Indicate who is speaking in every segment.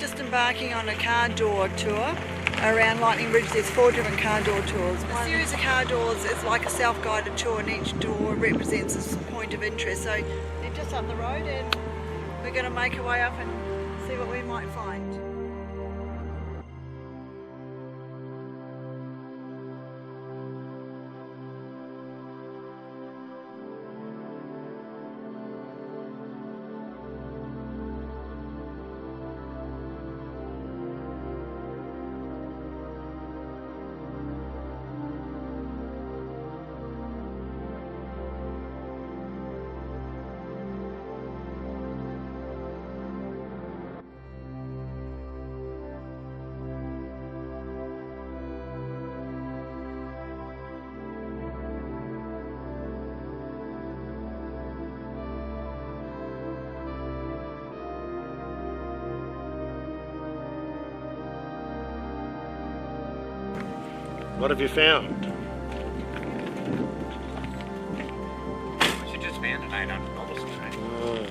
Speaker 1: just embarking on a car door tour around Lightning Ridge. There's 4 different car door tours. A series of car doors is like a self-guided tour, and each door represents a point of interest. So they're just up the road, and we're going to make our way up and see what we might find.
Speaker 2: What have you found?
Speaker 3: She just found an 800 dollars today.
Speaker 2: Oh.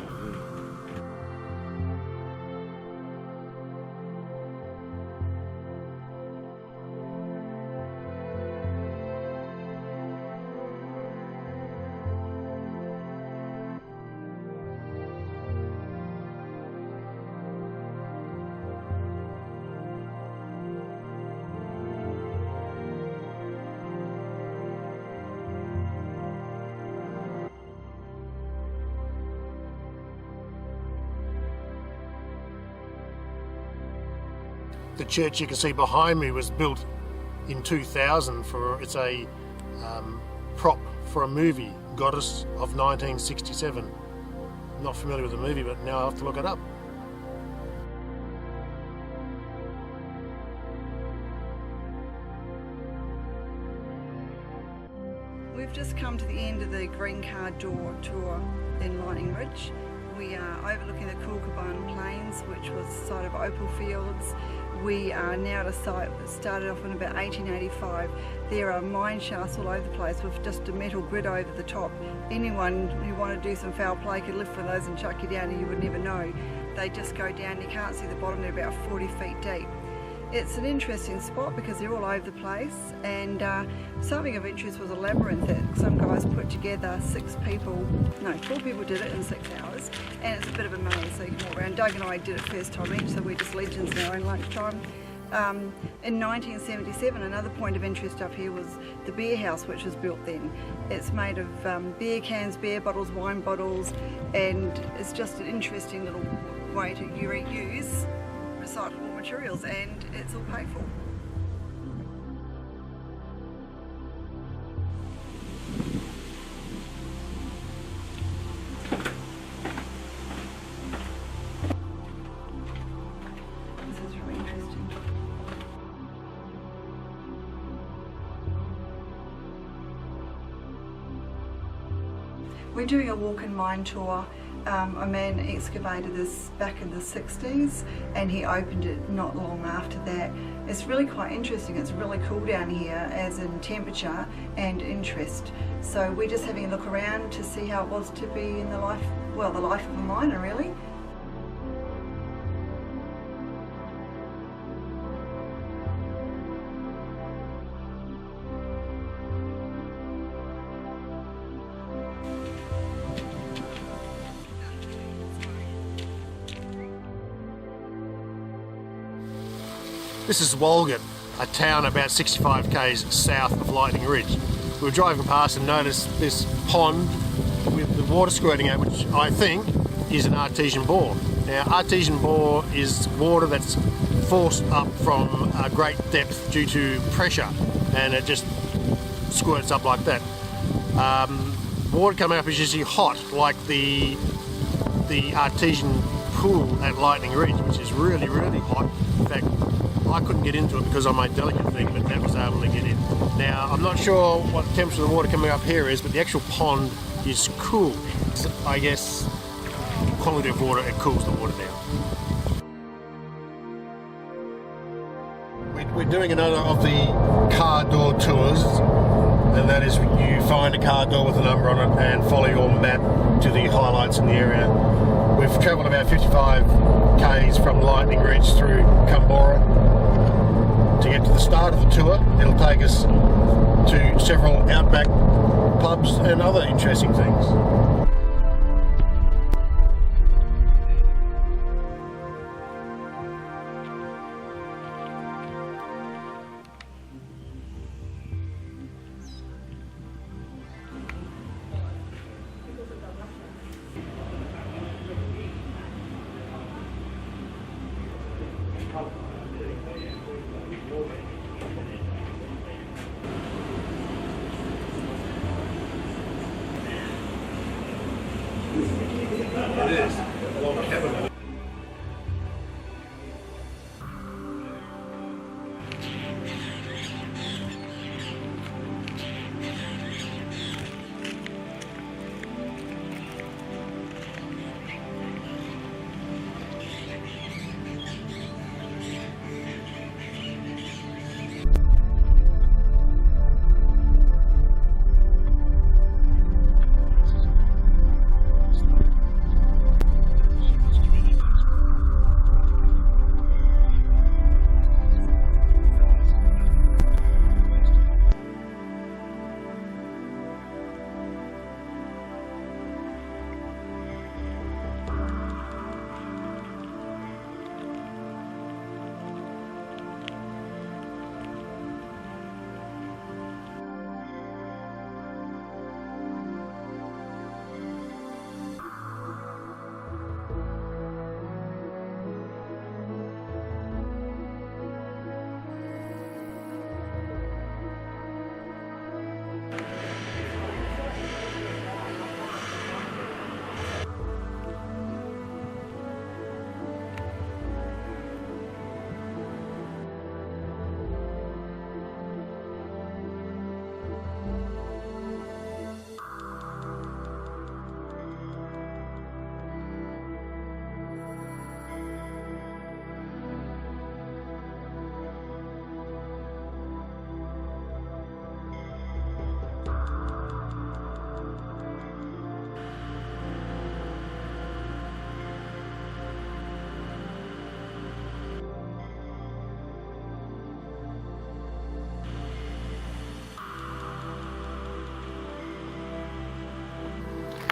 Speaker 2: The church you can see behind me was built in 2000 it's a prop for a movie, Goddess of 1967. I'm not familiar with the movie, but now I have to look it up.
Speaker 1: We've just come to the end of the green car door tour in Lightning Ridge. We are overlooking the Kookaburra Plains, which was the site of opal fields. We are now at a site that started off in about 1885. There are mine shafts all over the place with just a metal grid over the top. Anyone who wanted to do some foul play could lift one of those and chuck you down and you would never know. They just go down, you can't see the bottom, they're about 40 feet deep. It's an interesting spot because they're all over the place, and something of interest was a labyrinth that some guys put together. 4 people did it in 6 hours, and it's a bit of a maze, so you can walk around. Doug and I did it first time each, so we're just legends now in lunchtime. In 1977, another point of interest up here was the beer house, which was built then. It's made of beer cans, beer bottles, wine bottles, and it's just an interesting little way to reuse recyclable materials, and it's all paid for. This is really interesting. We're doing a walk-in mine tour. A man excavated this back in the 60s, and he opened it not long after that. It's really quite interesting. It's really cool down here, as in temperature and interest. So we're just having a look around to see how it was to be in the life of a miner, really.
Speaker 2: This is Walgett, a town about 65 k's south of Lightning Ridge. We were driving past and noticed this pond with the water squirting out, which I think is an artesian bore. Now, artesian bore is water that's forced up from a great depth due to pressure, and it just squirts up like that. Water coming up is usually hot, like the artesian pool at Lightning Ridge, which is really, really hot. In fact, I couldn't get into it because of my delicate thing, but that was able to get in. Now, I'm not sure what the temperature of the water coming up here is, but the actual pond is cool. So I guess quality of water, it cools the water down. We're doing another of the car door tours, and that is you find a car door with a number on it and follow your map to the highlights in the area. We've travelled about 55 k's from Lightning Ridge through Cumbora to get to the start of the tour. It'll take us to several Outback pubs and other interesting things. It is a long cabin.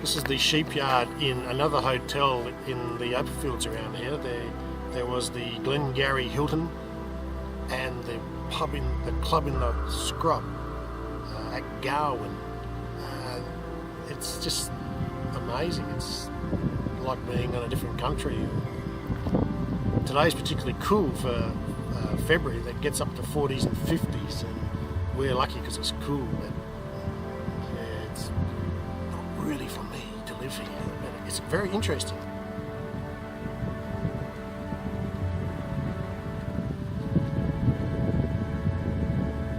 Speaker 2: This is the sheepyard in another hotel in the open fields around here. There was the Glengarry Hilton and the club in the scrub at Garwin. It's just amazing. It's like being in a different country. Today's particularly cool for February. That gets up to 40s and 50s, and we're lucky because it's cool. But yeah, it's not really for me to live here. But it's very interesting.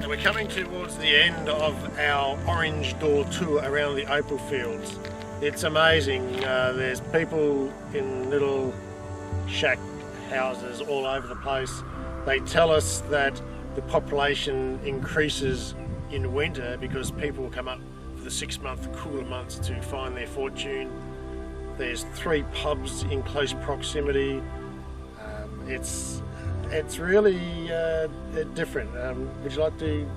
Speaker 2: And we're coming towards the end of our orange door tour around the opal fields. It's amazing. There's people in little shack houses all over the place. They tell us that the population increases in winter because people come up for the 6-month cooler months to find their fortune. There's 3 pubs in close proximity. It's really different. Would you like to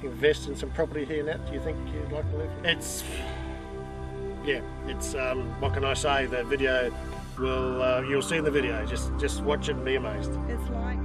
Speaker 2: invest in some property here, Nat? Do you think you'd like to live here? It's what can I say? The video will you'll see the video. Just watch it and be amazed.
Speaker 1: It's like